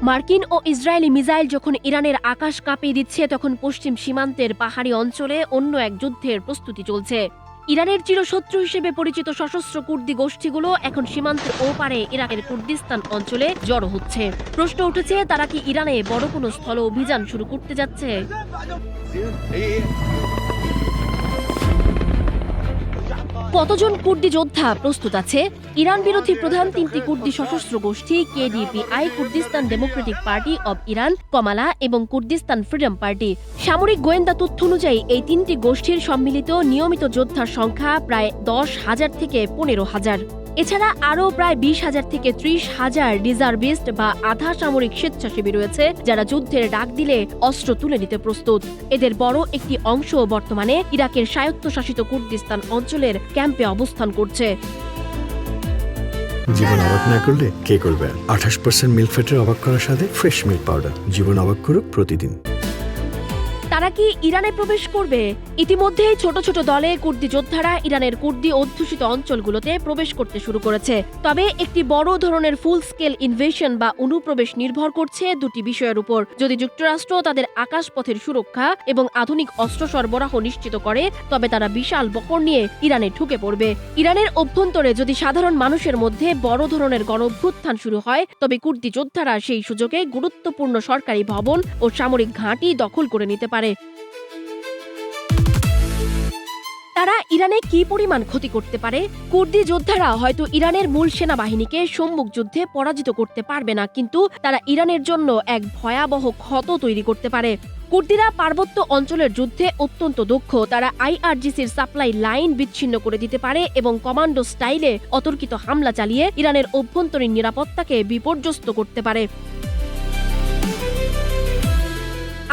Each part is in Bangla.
মার্কিন ও ইসরায়েলি মিসাইল যখন ইরানের আকাশ কাঁপিয়ে দিচ্ছে, তখন পশ্চিম সীমান্তের পাহাড়ি অঞ্চলে অন্য এক যুদ্ধের প্রস্তুতি চলছে। ইরানের চিরশত্রু হিসেবে পরিচিত সশস্ত্র কুর্দি গোষ্ঠীগুলো এখন সীমান্তের ওপারে ইরাকের কুর্দিস্তান অঞ্চলে জড়ো হচ্ছে। প্রশ্ন উঠেছে, তারা কি ইরানে বড় কোনো স্থল অভিযান শুরু করতে যাচ্ছে? কতজন কুর্দি যোদ্ধা প্রস্তুত আছে? ইরান বিরোধী প্রধান তিনটি কুর্দি সশস্ত্র গোষ্ঠী KDPI, Kurdistan Democratic Party of Iran, Komala এবং কুর্দিস্তান ফ্রিডম পার্টি। সামরিক গোয়েন্দা তথ্য অনুযায়ী এই তিনটি গোষ্ঠীর সম্মিলিত নিয়মিত যোদ্ধার সংখ্যা প্রায় 10,000 থেকে 15,000। এছাড়া আরও প্রায় 20,000 থেকে 30,000 রিজার্ভিস্ট বা আধা সামরিক স্বেচ্ছাসেবী রয়েছে, যারা যুদ্ধের ডাক দিলে অস্ত্র তুলে নিতে প্রস্তুত। এদের বড় একটি অংশ বর্তমানে ইরাকের স্বায়ত্তশাসিত কুর্দিস্তান অঞ্চলের ক্যাম্পে অবস্থান করছে। জীবন অবাক না করলে কে করবে? 28% মিল্ক ফ্যাটের অবাক করার সাথে ফ্রেশ মিল্ক পাউডার। জীবন অবাক করুক প্রতিদিন। তারা কি ইরানে প্রবেশ করবে? ইতিমধ্যেই ছোট ছোট দলে কুর্দি যোদ্ধারা ইরানের কুর্দি অধ্যুষিত অঞ্চলগুলোতে প্রবেশ করতে শুরু করেছে। তবে একটি বড় ধরনের ফুল স্কেল ইনভেশন বা অনুপ্রবেশ নির্ভর করছে দুটি বিষয়ের উপর। যদি যুক্তরাষ্ট্র তাদের আকাশপথের সুরক্ষা এবং আধুনিক অস্ত্র সরবরাহ নিশ্চিত করে, তবে তারা বিশাল বহর নিয়ে ইরানে ঢুকে পড়বে। ইরানের অভ্যন্তরে যদি সাধারণ মানুষের মধ্যে বড় ধরনের গণঅভ্যুত্থান শুরু হয়, তবে কুর্দি যোদ্ধারা সেই সুযোগে গুরুত্বপূর্ণ সরকারি ভবন ও সামরিক ঘাঁটি দখল করে নিতে পারে। তারা ইরানে কি পরিমাণ ক্ষতি করতে পারে? কুর্দি যোদ্ধারা হয়তো ইরানের মূল সেনাবাহিনীকে সম্মুখ যুদ্ধে পরাজিত করতে পারবে না, কিন্তু তারা ইরানের জন্য এক ভয়াবহ ক্ষত তৈরি করতে পারে। কুর্দিরা পার্বত্য অঞ্চলের যুদ্ধে অত্যন্ত দক্ষ। তারা আইআরজিসির সাপ্লাই লাইন বিচ্ছিন্ন করে দিতে পারে এবং কমান্ডো স্টাইলে অতর্কিত হামলা চালিয়ে ইরানের অভ্যন্তরীণ নিরাপত্তাকে বিপর্যস্ত করতে পারে।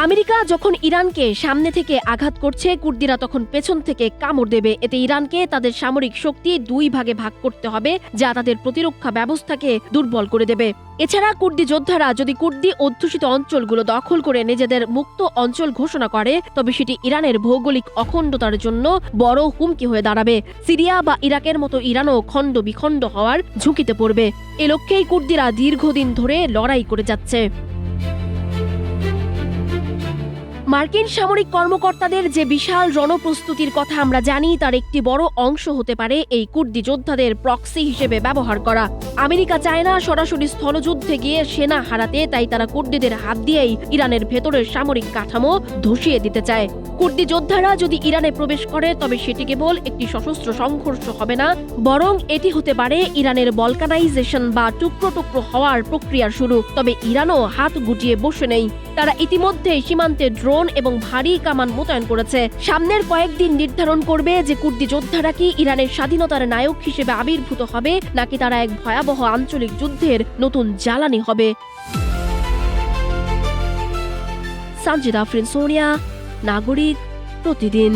আমেরিকা যখন ইরানকে সামনে থেকে আঘাত করছে, কুর্দিরা তখন পেছন থেকে কামড় দেবে। এতে ইরানকে তাদের সামরিক শক্তি দুই ভাগে ভাগ করতে হবে, যা তাদের প্রতিরক্ষা ব্যবস্থাকে দুর্বল করে দেবে। এছাড়া কুর্দি যোদ্ধারা যদি কুর্দি অধ্যুষিত অঞ্চলগুলো দখল করে নিজেদের মুক্ত অঞ্চল ঘোষণা করে, তবে সেটি ইরানের ভৌগোলিক অখণ্ডতার জন্য বড় হুমকি হয়ে দাঁড়াবে। সিরিয়া বা ইরাকের মতো ইরানও খণ্ড বিখণ্ড হওয়ার ঝুঁকিতে পড়বে। এ লক্ষ্যেই কুর্দিরা দীর্ঘদিন ধরে লড়াই করে যাচ্ছে। মার্কিন সামরিক কর্মকর্তাদের যে বিশাল রণপ্রস্তুতির কথা আমরা জানি, তার একটি বড় অংশ হতে পারে এই কুর্দি যোদ্ধাদের প্রক্সি হিসেবে ব্যবহার করা। আমেরিকা চায় না সরাসরি স্থলযুদ্ধে গিয়ে সেনা হারাতে, তাই তারা কুর্দিদের হাত দিয়েই ইরানের ভেতরের সামরিক কাঠামো ধসিয়ে দিতে চায়। কুর্দি যোদ্ধারা যদি ইরানে প্রবেশ করে, তবে সেটি কেবল একটি সশস্ত্র সংঘর্ষ হবে না, বরং এটি হতে পারে ইরানের বলকানাইজেশন বা টুকরো টুকরো হওয়ার প্রক্রিয়ার শুরু। তবে ইরানও হাত গুটিয়ে বসে নেই। তারা ইতিমধ্যে সীমান্তে ড্রোন এবং ভারী কামান মোতায়েন করেছে। সামনের কয়েকদিন নির্ধারণ করবে যে কুর্দি যোদ্ধারা কি ইরানের স্বাধীনতার নায়ক হিসেবে আবির্ভূত হবে, নাকি তারা এক ভয়াবহ আঞ্চলিক যুদ্ধের নতুন জ্বালানি হবে। সানজিদা আফরিন, সোনিয়া, নাগরিক, প্রতিদিন।